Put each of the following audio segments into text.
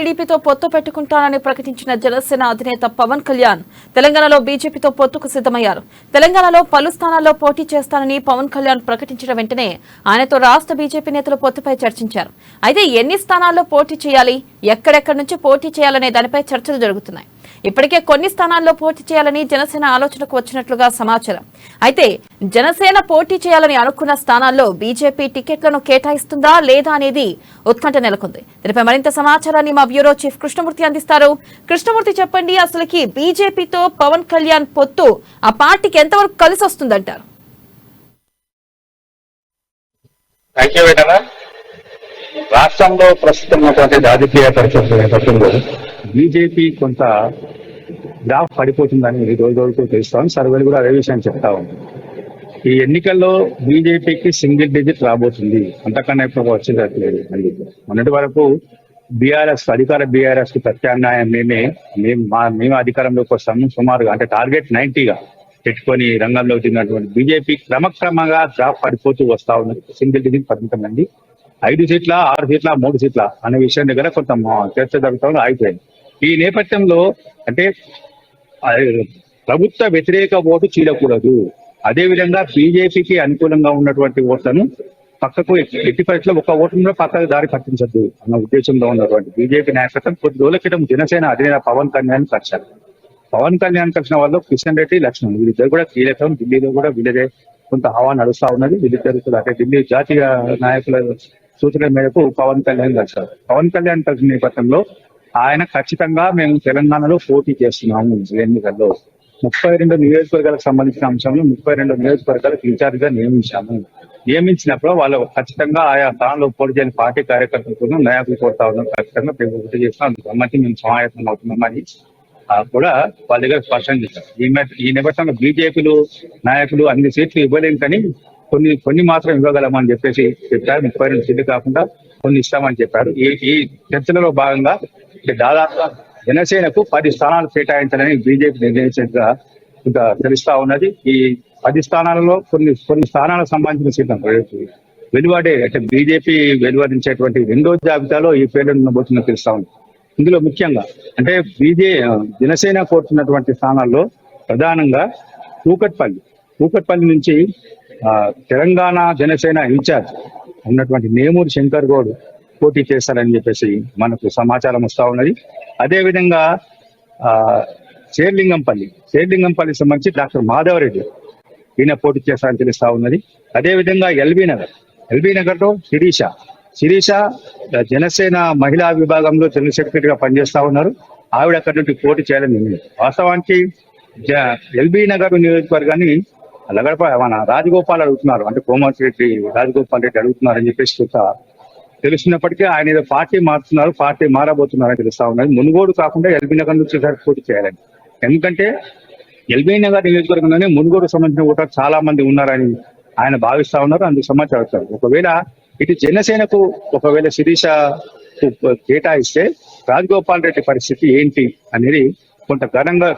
టీడీపీతో పొత్తు పెట్టుకుంటానని ప్రకటించిన జనసేన అధినేత పవన్ కళ్యాణ్ తెలంగాణలో బీజేపీతో పొత్తుకు సిద్ధమయ్యారు. తెలంగాణలో పలు స్థానాల్లో పోటీ చేస్తానని పవన్ కళ్యాణ్ ప్రకటించిన వెంటనే ఆయనతో రాష్ట్ర బీజేపీ నేతలు పొత్తుపై చర్చించారు. అయితే ఎన్ని స్థానాల్లో పోటీ చేయాలి, ఎక్కడెక్కడి నుంచి పోటీ చేయాలనే దానిపై చర్చలు జరుగుతున్నాయి. ఇప్పటికే కొన్ని స్థానాల్లో పోటీ చేయాలని జనసేన ఆలోచనకు వచ్చినట్లుగా సమాచారం. అయితే జనసేన పోటీ చేయాలని అనుకున్న స్థానాల్లో బీజేపీ టికెట్లను కేటాయిస్తుందా లేదా అనేది ఉత్కంఠ నెలకొంది. దీనిపై మరింత సమాచారాన్ని మా బ్యూరో చీఫ్ కృష్ణమూర్తి అందిస్తారు. కృష్ణమూర్తి, చెప్పండి, అసలుకి బీజేపీతో పవన్ కళ్యాణ్ పొత్తు ఆ పార్టీకి ఎంతవరకు కలిసి వస్తుందంటారు? రాష్ట్రంలో ప్రస్తుతం ఉన్నటువంటి రాజకీయ పరిస్థితుల నేపథ్యంలో బీజేపీ కొంత గ్రాఫ్ పడిపోతుందని రోజు రోజుకు తెలుస్తాం. సర్వేలు కూడా అదే విషయాన్ని చెప్తా ఉంది. ఈ ఎన్నికల్లో బీజేపీకి సింగిల్ డిజిట్ రాబోతుంది, అంతకన్నా ఎక్కువ వచ్చేటట్లేదు. మొన్నటి వరకు బీఆర్ఎస్ అధికార బీఆర్ఎస్ కి ప్రత్యామ్నాయం మేము అధికారంలోకి వస్తాము సుమారుగా, అంటే టార్గెట్ 90గా పెట్టుకొని రంగంలో దిగినటువంటి బీజేపీ క్రమక్రమంగా గ్రాఫ్ పడిపోతూ వస్తా ఉన్నది. Single digit పరిమితమండి. 5 సీట్ల 6 సీట్ల 3 సీట్ల అనే విషయం దగ్గర కొంత చర్చ జరుగుతా ఆగిపోయింది. ఈ నేపథ్యంలో అంటే ప్రభుత్వ వ్యతిరేక ఓటు చీలకూడదు, అదేవిధంగా బీజేపీకి అనుకూలంగా ఉన్నటువంటి ఓట్లను పక్కకు ఎట్టి పరిస్థితుల్లో ఒక ఓటును పక్కకు దారి పట్టించద్దు అన్న ఉద్దేశంలో ఉన్నటువంటి బీజేపీ నాయకత్వం కొద్ది రోజుల క్రితం జనసేన అధినేత పవన్ కళ్యాణ్ కలిశారు. పవన్ కళ్యాణ్ కలిసిన వాళ్ళు కిషన్ రెడ్డి, లక్ష్మణ్ వీళ్ళిద్దరు కూడా కీలకం. ఢిల్లీలో కూడా వీళ్ళదే కొంత హవా నడుస్తా ఉన్నది. వీళ్ళిద్దరు కూడా అంటే ఢిల్లీ జాతీయ నాయకుల సూచన మేరకు పవన్ కళ్యాణ్ కలిశారు. పవన్ కళ్యాణ్ కలిసిన నేపథ్యంలో ఆయన ఖచ్చితంగా మేము తెలంగాణలో పోటీ చేస్తున్నాము ఎన్నికల్లో 32 నియోజకవర్గాలకు సంబంధించిన అంశంలో 32 నియోజకవర్గాలకు ఇన్ఛార్జిగా నియమించినప్పుడు వాళ్ళు ఖచ్చితంగా ఆయా స్థానంలో పోటీ చేయని పార్టీ కార్యకర్తలకు నాయకులు కోరుతా ఉన్నాం, ఖచ్చితంగా పోటీ చేస్తాం, అందుకు సంబంధించి మేము సమాయత్నం అవుతున్నామని కూడా వాళ్ళ దగ్గర స్పష్టం చేశారు. ఈ నేపథ్యంలో బీజేపీలు నాయకులు అన్ని సీట్లు ఇవ్వలేం కానీ కొన్ని మాత్రం ఇవ్వగలమని చెప్పేసి చెప్పారు. 32 సీట్లు కాకుండా కొన్ని ఇస్తామని చెప్పారు. ఈ చర్చలలో భాగంగా దాదాపుగా జనసేనకు 10 స్థానాలు కేటాయించాలని బీజేపీ నిర్ణయించినట్టుగా ఇంకా తెలుస్తా ఉన్నది. ఈ 10 స్థానాలలో కొన్ని స్థానాలకు సంబంధించిన సీట్లను వెలువడే అంటే బీజేపీ వెలువరించేటువంటి 2వ జాబితాలో ఈ పేర్లు ఉండబోతుందని తెలుస్తా ఉంది. ఇందులో ముఖ్యంగా అంటే జనసేన కోరుతున్నటువంటి స్థానాల్లో ప్రధానంగా కూకట్పల్లి నుంచి తెలంగాణ జనసేన ఇన్ఛార్జ్ ఉన్నటువంటి నేమూరి శంకర్ గౌడ్ పోటీ చేస్తారని చెప్పేసి మనకు సమాచారం వస్తా ఉన్నది. అదేవిధంగా శేర్లింగంపల్లి సంబంధించి డాక్టర్ మాధవరెడ్డి ఈయన పోటీ చేస్తారని తెలుస్తా ఉన్నది. అదేవిధంగా ఎల్బీ నగర్ లో శిరీష జనసేన మహిళా విభాగంలో జనరల్ సెక్రటరీగా పనిచేస్తా ఉన్నారు. ఆవిడ అక్కడి నుండి పోటీ చేయాలని వాస్తవానికి ఎల్బీ నగర్ నియోజకవర్గాన్ని మన రాజగోపాల్ అడుగుతున్నారు, అంటే కోమటిరెడ్డి రాజగోపాల్ రెడ్డి అడుగుతున్నారని చెప్పేసి తెలుస్తున్నప్పటికీ ఆయన ఏదో పార్టీ మారబోతున్నారని తెలుస్తా ఉన్నది. మునుగోడు కాకుండా ఎల్బీ నగర్ నుంచి పోటీ చేయాలని, ఎందుకంటే ఎల్బీ నగర్ నియోజకవర్గంలోనే మునుగోడు సంబంధించిన ఓటర్ చాలా మంది ఉన్నారని ఆయన భావిస్తా ఉన్నారు. అందుకు సమాచారం ఒకవేళ ఇటు జనసేనకు ఒకవేళ శిరీష కేటాయిస్తే రాజగోపాల్ రెడ్డి పరిస్థితి ఏంటి అనేది కొంత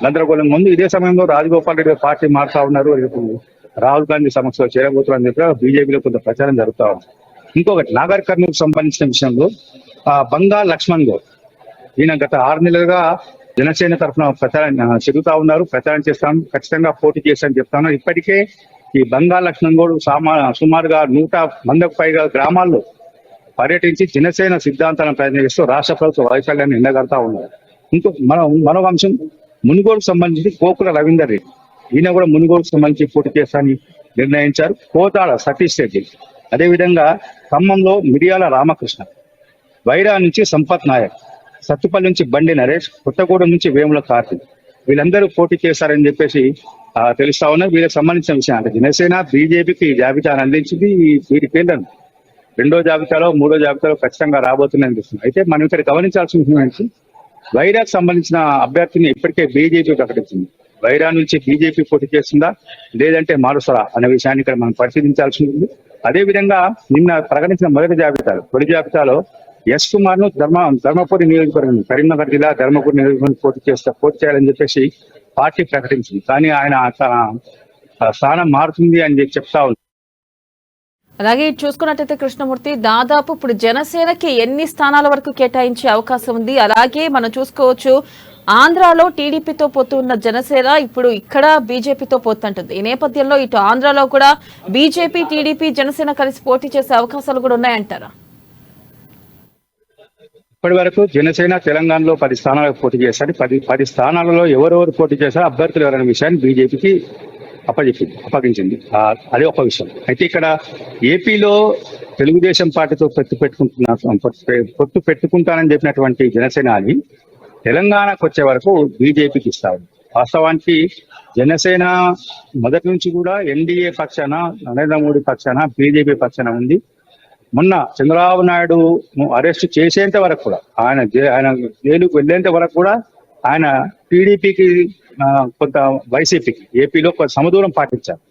గందరగోళంగా ఉంది. ఇదే సమయంలో రాజగోపాల్ రెడ్డి పార్టీ మారుతా ఉన్నారు, రేపు రాహుల్ గాంధీ సమక్షంలో చేరబోతున్నారు అని చెప్పి బీజేపీలో కొంత ప్రచారం జరుగుతా ఉంది. ఇంకొకటి నాగర్ కర్నూలు సంబంధించిన విషయంలో బంగా లక్ష్మణ్ గౌడ్ ఈయన గత 6 నెలలుగా జనసేన తరఫున చెబుతా ఉన్నారు, ప్రచారం చేస్తాను, ఖచ్చితంగా పోటీ చేస్తానని చెప్తాను. ఇప్పటికే ఈ బంగా లక్ష్మణ్ గౌడ్ సుమారుగా 100 మందికి పైగా గ్రామాల్లో పర్యటించి జనసేన సిద్ధాంతాలను ప్రయత్నిస్తూ రాష్ట్ర ప్రభుత్వ వైఫల్యాన్ని ఎండగడతా ఉన్నారు. మరొక అంశం మునుగోడుకు సంబంధించి కోకుల రవీందర్ రెడ్డి, ఈయన కూడా మునుగోడుకు సంబంధించి పోటీ చేస్తానని నిర్ణయించారు. కోతాడ సతీష్ రెడ్డి, అదేవిధంగా ఖమ్మంలో మిరియాల రామకృష్ణ, వైరా నుంచి సంపత్ నాయక్, సత్తుపల్లి నుంచి బండి నరేష్, కొత్తగూడెం నుంచి వేముల కార్తీక్ వీళ్ళందరూ పోటీ చేస్తారని చెప్పేసి తెలుస్తా ఉన్నారు. వీళ్ళకి సంబంధించిన విషయం అంటే జనసేన బీజేపీకి జాబితాను అందించింది. వీరి పేర్లను 2వ జాబితాలో 3వ జాబితాలో ఖచ్చితంగా రాబోతుందని అనిపిస్తుంది. అయితే మనం ఇక్కడ గమనించాల్సిన విషయం ఏంటి, వైరాకు సంబంధించిన అభ్యర్థిని ఇప్పటికే బీజేపీ ప్రకటించింది. వైరా నుంచి బీజేపీ పోటీ చేస్తుందా లేదంటే మారుస్తారా అనే విషయాన్ని ఇక్కడ మనం పరిశీలించాల్సి ఉంది. అదేవిధంగా నిన్న ప్రకటించిన తొలి జాబితాలో ఎస్ కుమార్ ను ధర్మపురి నియోజకవర్గం, కరీంనగర్ జిల్లా ధర్మపురి నియోజకవర్గం పోటీ చేయాలని చెప్పేసి పార్టీ ప్రకటించింది. కానీ ఆయన స్థానం మారుతుంది అని చెప్తా ఉంది. అలాగే ఇటు చూసుకున్నట్టయితే కృష్ణమూర్తి దాదాపు ఇప్పుడు జనసేనకి ఎన్ని స్థానాల వరకు కేటాయించే అవకాశం ఉంది? అలాగే మనం చూసుకోవచ్చు ఆంధ్రాలో టీడీపీతో పొత్తు ఉన్న జనసేన ఇప్పుడు ఇక్కడ బీజేపీతో పొత్తు అంటుంది. ఈ నేపథ్యంలో ఇటు ఆంధ్రాలో కూడా బీజేపీ, టీడీపీ, జనసేన కలిసి పోటీ చేసే అవకాశాలు కూడా ఉన్నాయంటారా? ఇప్పటి వరకు జనసేన తెలంగాణలో 10 స్థానాలకు పోటీ చేశారు. 10 స్థానాలలో ఎవరెవరు పోటీ చేశారో అభ్యర్థులు ఎవరైన విషయాన్ని బీజేపీకి అప్పగించింది. అదే ఒక విషయం. అయితే ఇక్కడ ఏపీలో తెలుగుదేశం పార్టీతో పొత్తు పెట్టుకుంటానని చెప్పినటువంటి జనసేనాని తెలంగాణకు వచ్చే వరకు బీజేపీకి ఇస్తారు. వాస్తవానికి జనసేన మొదటి నుంచి కూడా ఎన్డీఏ పక్షాన, నరేంద్ర మోడీ పక్షాన, బీజేపీ పక్షాన ఉంది. మొన్న చంద్రబాబు నాయుడు అరెస్ట్ చేసేంత వరకు కూడా ఆయన జైలుకు వెళ్లేంత వరకు కూడా ఆయన టీడీపీకి కొంత వైసీపీకి ఏపీలో కొంత సమదూరం పాటించారు.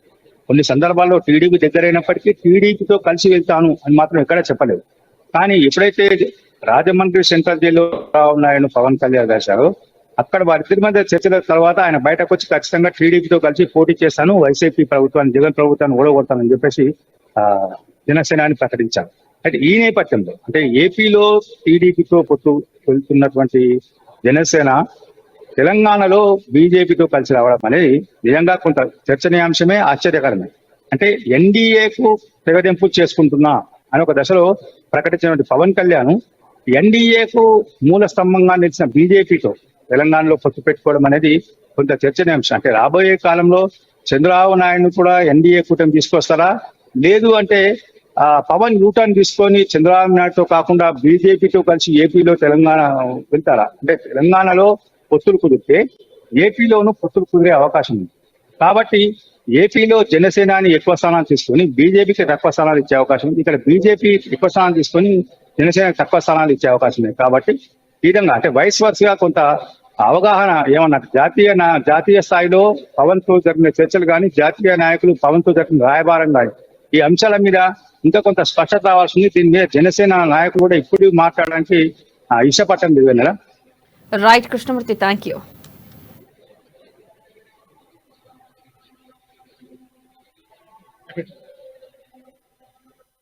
కొన్ని సందర్భాల్లో టీడీపీ దగ్గరైనప్పటికీ టీడీపీతో కలిసి వెళ్తాను అని మాత్రం ఎక్కడా చెప్పలేదు. కానీ ఎప్పుడైతే రాజమండ్రి సెంట్రల్ జైల్లో ఉన్నాయని పవన్ కళ్యాణ్ రాశారో అక్కడ వారిద్దరి మధ్య చర్చల తర్వాత ఆయన బయటకు వచ్చి ఖచ్చితంగా టీడీపీతో కలిసి పోటీ చేస్తాను, వైసీపీ ప్రభుత్వాన్ని, జగన్ ప్రభుత్వాన్ని ఓడగొడతానని చెప్పేసి జనసేనాని ప్రకటించారు. అయితే ఈ నేపథ్యంలో అంటే ఏపీలో టీడీపీతో పొత్తు వెళ్తున్నటువంటి జనసేన తెలంగాణలో బీజేపీతో కలిసి రావడం అనేది నిజంగా కొంత చర్చనీయాంశమే, ఆశ్చర్యకరమే. అంటే ఎన్డీఏకు తెగదెంపు చేసుకుంటున్నా అని ఒక దశలో ప్రకటించినటువంటి పవన్ కళ్యాణ్ ఎన్డీఏకు మూల స్తంభంగా నిలిచిన బీజేపీతో తెలంగాణలో పొత్తు పెట్టుకోవడం అనేది కొంత చర్చనీయాంశం. అంటే రాబోయే కాలంలో చంద్రబాబు నాయుడు కూడా ఎన్డీఏ కూటమి తీసుకొస్తారా, లేదు అంటే పవన్ యూటర్న్ తీసుకొని చంద్రబాబు నాయుడుతో కాకుండా బీజేపీతో కలిసి ఏపీలో తెలంగాణ వెళ్తారా? అంటే తెలంగాణలో పొత్తులు కుదిరితే ఏపీలోనూ పొత్తులు కుదిరే అవకాశం ఉంది. కాబట్టి ఏపీలో జనసేనాని ఎక్కువ స్థానాలు తీసుకొని బీజేపీకి తక్కువ స్థానాలు ఇచ్చే అవకాశం ఉంది. ఇక్కడ బీజేపీ ఎక్కువ స్థానాలు తీసుకొని జనసేన తక్కువ స్థానాలు ఇచ్చే అవకాశం ఉంది. కాబట్టి ఈ విధంగా అంటే వైస్ వర్స్గా కొంత అవగాహన ఏమన్నారు జాతీయ స్థాయిలో పవన్ తో జరిగిన చర్చలు కానీ, జాతీయ నాయకులు పవన్ తో జరిగిన రాయబారం కానీ ఈ అంశాల మీద ఇంకా కొంత స్పష్టత రావాల్సింది. దీని మీద జనసేన నాయకులు కూడా ఇప్పుడు మాట్లాడడానికి ఇష్టపడటం లేదు. Right Krishnamurthy, thank you.